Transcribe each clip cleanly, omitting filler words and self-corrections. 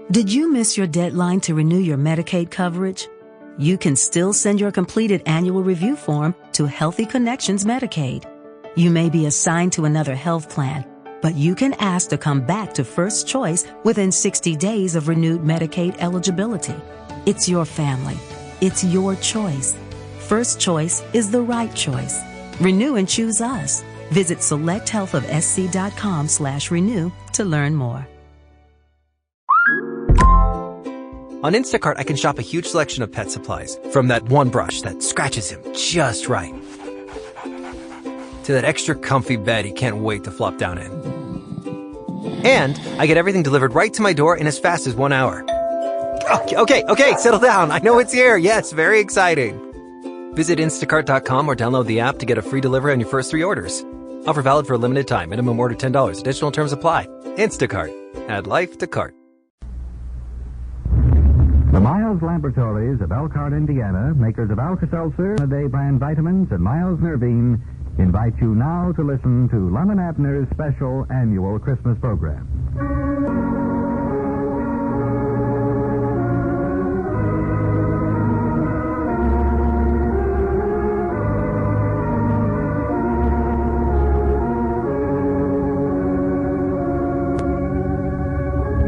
Did you miss your deadline to renew your Medicaid coverage? You can still send your completed annual review form to Healthy Connections Medicaid. You may be assigned to another health plan, but you can ask to come back to First Choice within 60 days of renewed Medicaid eligibility. It's your family. It's your choice. First Choice is the right choice. Renew and choose us. Visit selecthealthofsc.com/renew to learn more. On Instacart, I can shop a huge selection of pet supplies, from that one brush that scratches him just right, to that extra comfy bed he can't wait to flop down in. And I get everything delivered right to my door in as fast as 1 hour. Okay, settle down. I know it's here. Yes, very exciting. Visit instacart.com or download the app to get a free delivery on your first 3 orders. Offer valid for a limited time. Minimum order $10. Additional terms apply. Instacart. Add life to cart. The Miles Laboratories of Elkhart, Indiana, makers of Alka-Seltzer, Day brand vitamins, and Miles Nervine, invite you now to listen to Lum and Abner's special annual Christmas program.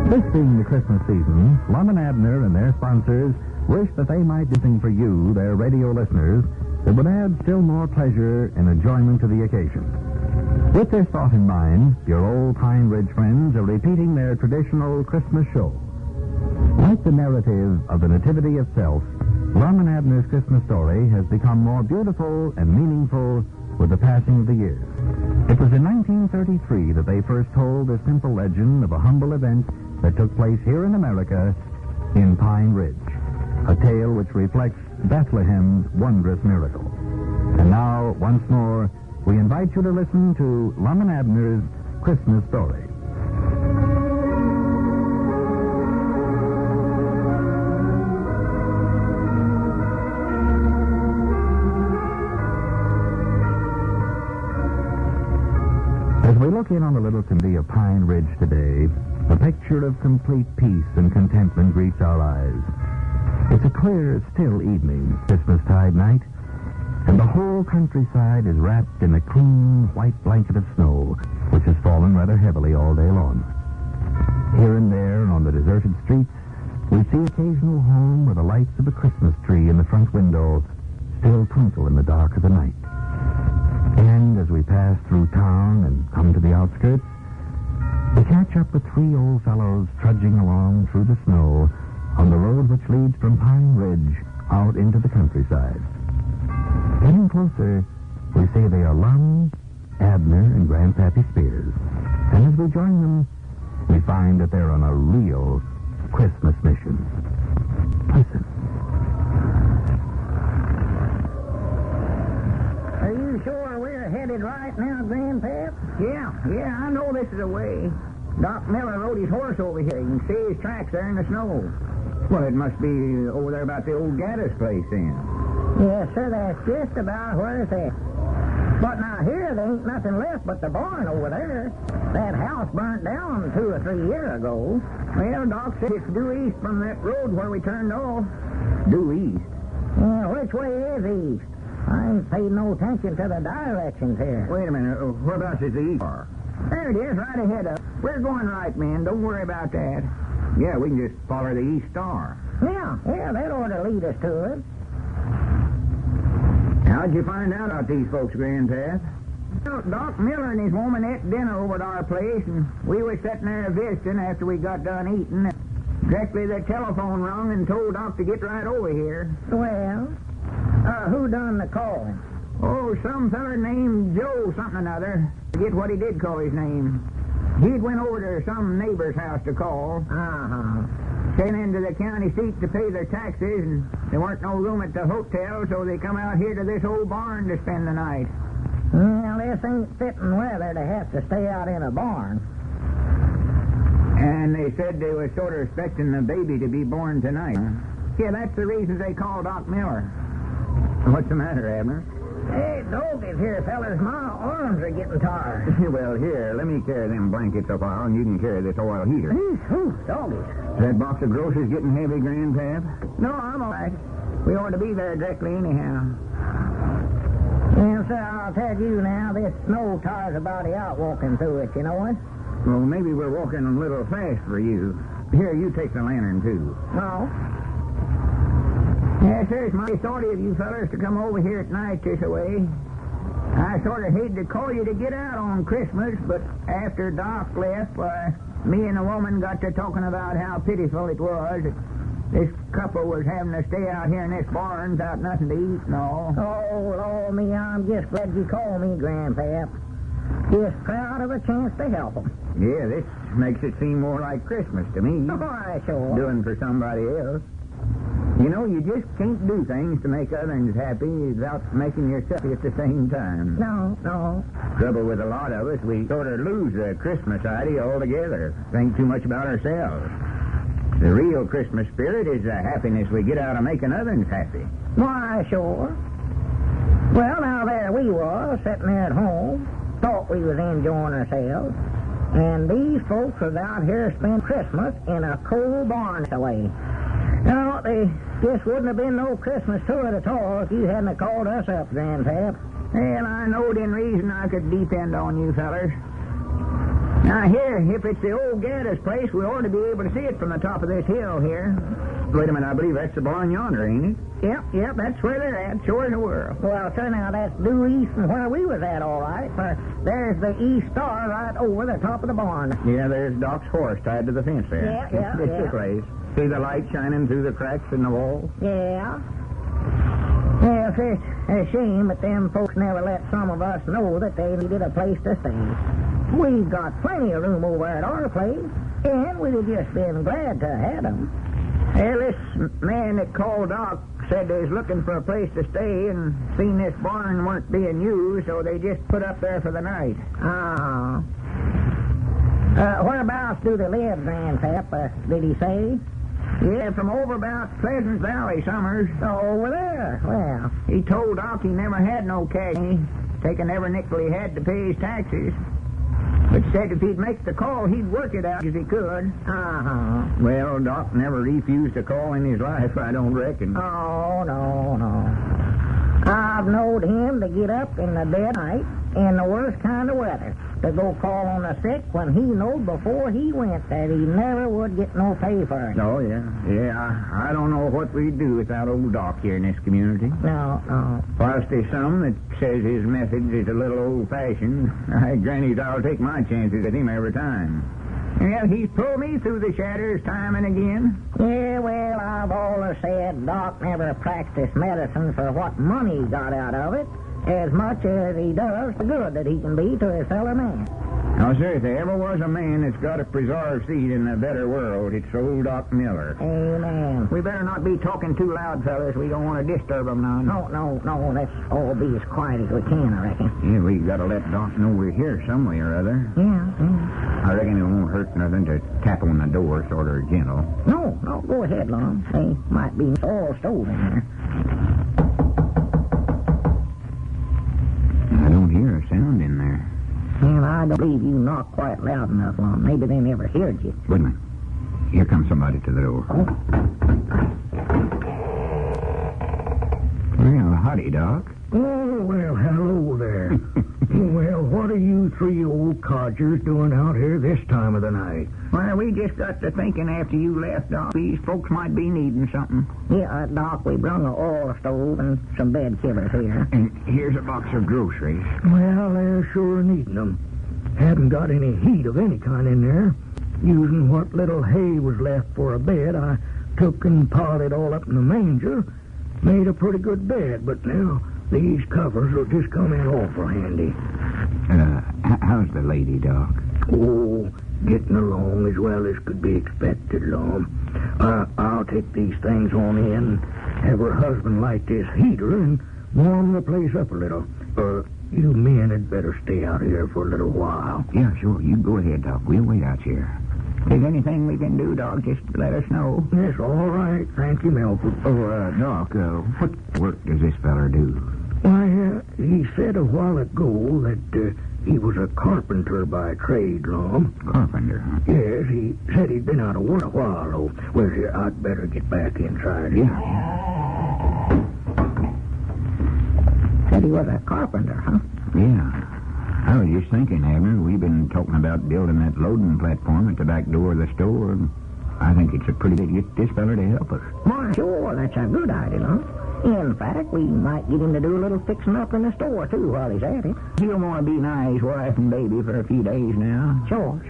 This being the Christmas season, Lum and Abner and their sponsors wish that they might do something for you, their radio listeners, that would add still more pleasure and enjoyment to the occasion. With this thought in mind, your old Pine Ridge friends are repeating their traditional Christmas show. Like the narrative of the Nativity itself, Lum and Abner's Christmas story has become more beautiful and meaningful with the passing of the years. It was in 1933 that they first told the simple legend of a humble event that took place here in America in Pine Ridge, a tale which reflects Bethlehem's wondrous miracle. And now, once more, we invite you to listen to Lum and Abner's Christmas story. As we look in on the little community of Pine Ridge today, a picture of complete peace and contentment greets our eyes. It's a clear, still evening, Christmastide night, and the whole countryside is wrapped in a clean, white blanket of snow, which has fallen rather heavily all day long. Here and there, on the deserted streets, we see occasional home where the lights of a Christmas tree in the front window still twinkle in the dark of the night. And as we pass through town and come to the outskirts, we catch up with 3 old fellows trudging along through the snow on the road which leads from Pine Ridge out into the countryside. Getting closer, we see they are Lum, Abner, and Grandpappy Spears. And as we join them, we find that they're on a real Christmas mission. Listen. Are you sure we're headed right now, Grandpap? Yeah, I know this is the way. Doc Miller rode his horse over here. You can see his tracks there in the snow. Well, it must be over there about the old Gaddis place then. Yes, sir, that's just about where it's at. But now here, there ain't nothing left but the barn over there. That house burnt down 2 or 3 years ago. Well, Doc said it's due east from that road where we turned off. Due east? Yeah, which way is east? I ain't paid no attention to the directions here. Wait a minute. Whereabouts is the east? There it is, right ahead of us. We're going right, man. Don't worry about that. Yeah, we can just follow the east star. Yeah, that ought to lead us to it. How'd you find out about these folks, Grandpap? Well, Doc Miller and his woman ate dinner over at our place, and we was sitting there visiting after we got done eating. Directly the telephone rung and told Doc to get right over here. Well, who done the calling? Oh, some feller named Joe something or another. Forget what he did call his name. He'd went over to some neighbor's house to call. Came into the county seat to pay their taxes, and there weren't no room at the hotel, so they come out here to this old barn to spend the night. Well, this ain't fitting weather to have to stay out in a barn. And they said they was sort of expecting the baby to be born tonight. Yeah, that's the reason they called Doc Miller. What's the matter, Abner? Hey, doggies here, fellas. My arms are getting tired. Well, here, let me carry them blankets up while, and you can carry this oil heater. Doggies. Is that box of groceries getting heavy, Grandpap? No, I'm all right. We ought to be there directly anyhow. Well, sir, I'll tell you now, this snow tires a body out walking through it, you know it? Well, maybe we're walking a little fast for you. Here, you take the lantern, too. No. Yes, sir, it's mighty thoughty of you fellas to come over here at night this way. I sort of hate to call you to get out on Christmas, but after Doc left, me and the woman got to talking about how pitiful it was that this couple was having to stay out here in this barn without nothing to eat and all. Oh, Lord, me, I'm just glad you called me, Grandpap. Just proud of a chance to help them. Yeah, this makes it seem more like Christmas to me. Oh, I sure. Doing for somebody else. You know, you just can't do things to make others happy without making yourself happy at the same time. No. Trouble with a lot of us, we sort of lose the Christmas idea altogether. Think too much about ourselves. The real Christmas spirit is the happiness we get out of making others happy. Why, sure. Well, now there we was, sitting there at home, thought we was enjoying ourselves, and these folks was out here spending Christmas in a cold barn away. No, they just wouldn't have been no Christmas to it at all if you hadn't have called us up, Grandpap. Well, I knowed in reason I could depend on you fellers. Now, here, if it's the old Gadda's place, we ought to be able to see it from the top of this hill here. Wait a minute, I believe that's the barn yonder, ain't it? Yep, that's where they're at, sure in the world. Well, sir, now, that's due east from where we was at, all right. For there's the east star right over the top of the barn. Yeah, there's Doc's horse tied to the fence there. Yeah. It's the place. See the light shining through the cracks in the wall? Yeah. Well, it's a shame that them folks never let some of us know that they needed a place to stay. We've got plenty of room over at our place, and we'd have just been glad to have them. Well, this man that called Doc said they was looking for a place to stay and seen this barn weren't being used, so they just put up there for the night. Whereabouts do they live, Grandpap? Did he say? Yeah, from over about Pleasant Valley, Summers. Oh, over there? Well, he told Doc he never had no cash. Taking every nickel he had to pay his taxes. But said if he'd make the call, he'd work it out as he could. Well, Doc never refused a call in his life, I don't reckon. Oh, no. I've knowed him to get up in the dead night in the worst kind of weather to go call on the sick when he knowed before he went that he never would get no pay for it. Oh, yeah. I don't know what we'd do without old Doc here in this community. No. Whilst there's some that says his methods is a little old-fashioned, I grannies I'll take my chances with him every time. Well, he's pulled me through the shadows time and again. Yeah, well, I've always said Doc never practiced medicine for what money he got out of it, as much as he does the good that he can be to his fellow man. Now, sir, if there ever was a man that's got a preserved seed in a better world, it's old Doc Miller. Amen. We better not be talking too loud, fellas. We don't want to disturb him now. No. Let's all be as quiet as we can, I reckon. Yeah, we got to let Doc know we're here some way or other. Yeah. I reckon it won't hurt nothing to tap on the door sort of gentle. No, go ahead, Lon. They might be all stove in there. I don't hear a sound in there. Well, I don't believe you knocked quite loud enough, Lon. Maybe they never heard you. Wait a minute. Here comes somebody to the door. Oh. Well, howdy, Doc. Oh, well, hello there. Well, what are you three old codgers doing out here this time of the night? Well, we just got to thinking after you left, Doc, these folks might be needing something. Yeah, Doc, we brung an oil stove and some bed kivers here. And here's a box of groceries. Well, they're sure needing them. Haven't got any heat of any kind in there. Using what little hay was left for a bed, I took and piled it all up in the manger. Made a pretty good bed, but now these covers will just come in awful handy. How's the lady, Doc? Oh, getting along as well as could be expected, Lon. I'll take these things on in, have her husband light this heater, and warm the place up a little. You men had better stay out here for a little while. Yeah, sure. You go ahead, Doc. We'll wait out here. If there's anything we can do, Doc, just let us know. Yes, all right. Thank you, Milford. Doc, what work does this feller do? Why, he said a while ago that he was a carpenter by trade, Lum. Carpenter, huh? Yes, he said he'd been out of work a while, though. Well, here, I'd better get back inside here. Said he was a carpenter, huh? Yeah. I was just thinking, Abner, we've been talking about building that loading platform at the back door of the store, and I think it's a pretty good to get this fella to help us. Why, sure, that's a good idea, huh? In fact, we might get him to do a little fixing up in the store, too, while he's at it. He'll want to be nigh his wife and baby for a few days now. Sure.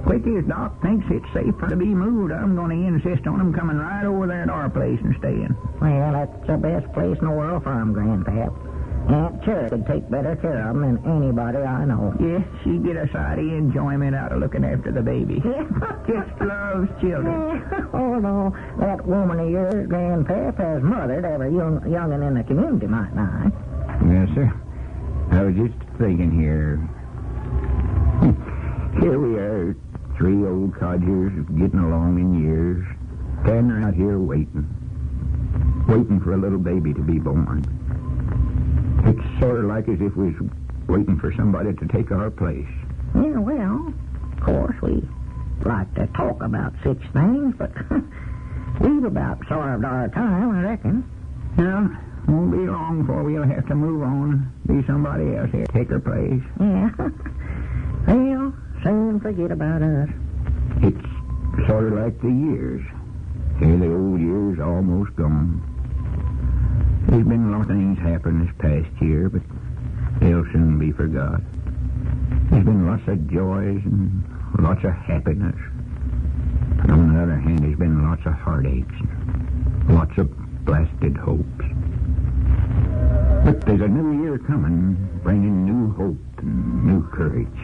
Quick as Doc thinks it's safer to be moved, I'm going to insist on him coming right over there at our place and staying. Well, that's the best place in the world for him, Grandpap. Aunt Cherry could take better care of him than anybody I know. Yes, she'd get a sight of enjoyment out of looking after the baby. Just loves children. Oh, no, that woman of yours, Grandpap, has mothered every young'un in the community, might I? Yes, sir. I was just thinking here. Here we are, 3 old codgers getting along in years, standing around here waiting for a little baby to be born. It's sort of like as if we was waiting for somebody to take our place. Yeah, well, of course, we like to talk about such things, but we've about served our time, I reckon. Yeah, won't be long before we'll have to move on, be somebody else here, take her place. Yeah. Well, soon forget about us. It's sort of like the years. Here the old years almost gone. There's been a lot of things happen this past year, but they'll soon be forgot. There's been lots of joys and lots of happiness. But on the other hand, there's been lots of heartaches and lots of blasted hopes. But there's a new year coming, bringing new hope and new courage.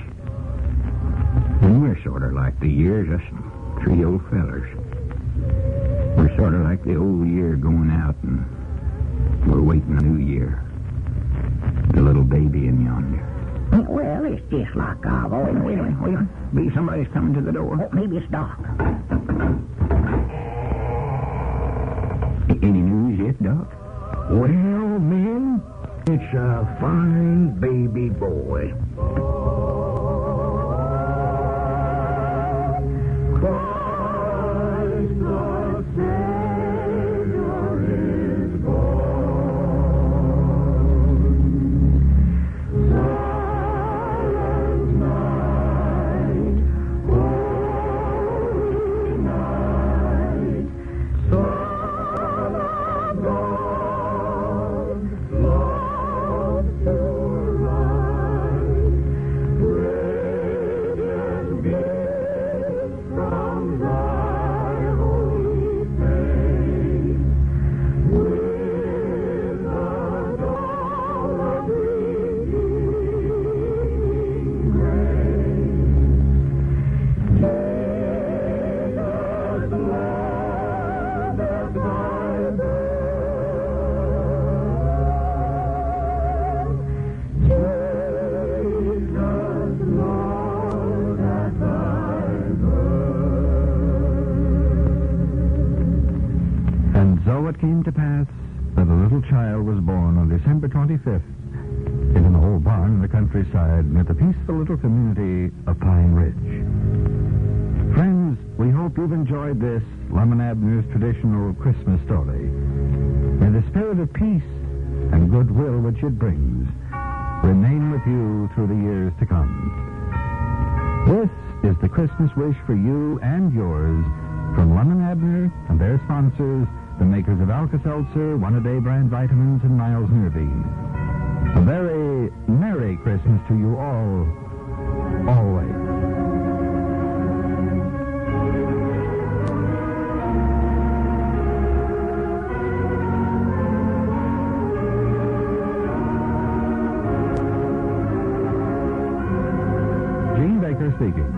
And we're sort of like the years, us 3 old fellers. We're sort of like the old year going out, and we're waiting a new year. The little baby in yonder. Well, it's just like I've always said. Wait a minute. Maybe somebody's coming to the door. Oh, maybe it's Doc. Any news yet, Doc? Well, men, it's a fine baby boy. So it came to pass that a little child was born on December 25th in an old barn in the countryside near the peaceful little community of Pine Ridge. Friends, we hope you've enjoyed this Lum and Abner's traditional Christmas story. May the spirit of peace and goodwill which it brings remain with you through the years to come. This is the Christmas wish for you and yours from Lum and Abner and their sponsors, the makers of Alka-Seltzer, One-A-Day brand vitamins, and Miles Nervine. A very Merry Christmas to you all, always. Gene Baker speaking.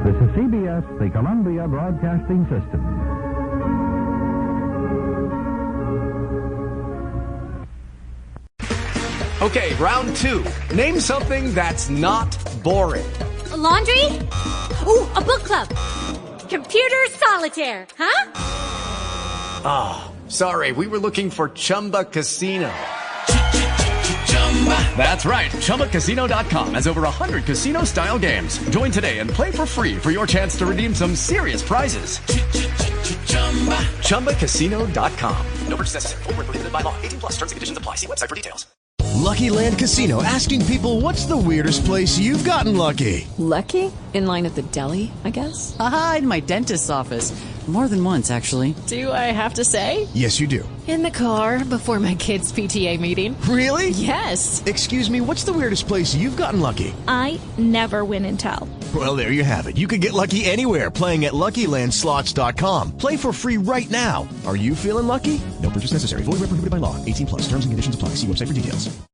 This is CBS, the Columbia Broadcasting System. Okay, round 2. Name something that's not boring. A laundry? Ooh, a book club. Computer solitaire, huh? Ah, sorry, we were looking for Chumba Casino. That's right. ChumbaCasino.com has over 100 casino-style games. Join today and play for free for your chance to redeem some serious prizes. ChumbaCasino.com. No purchase necessary. Void where prohibited by law. 18 plus. Terms and conditions apply. See website for details. Lucky Land Casino, asking people, what's the weirdest place you've gotten lucky? Lucky? In line at the deli, I guess? Aha, in my dentist's office. More than once, actually. Do I have to say? Yes, you do. In the car before my kids' PTA meeting. Really? Yes. Excuse me, what's the weirdest place you've gotten lucky? I never win and tell. Well, there you have it. You can get lucky anywhere, playing at LuckyLandSlots.com. Play for free right now. Are you feeling lucky? No purchase necessary. Void where prohibited by law. 18 plus. Terms and conditions apply. See website for details.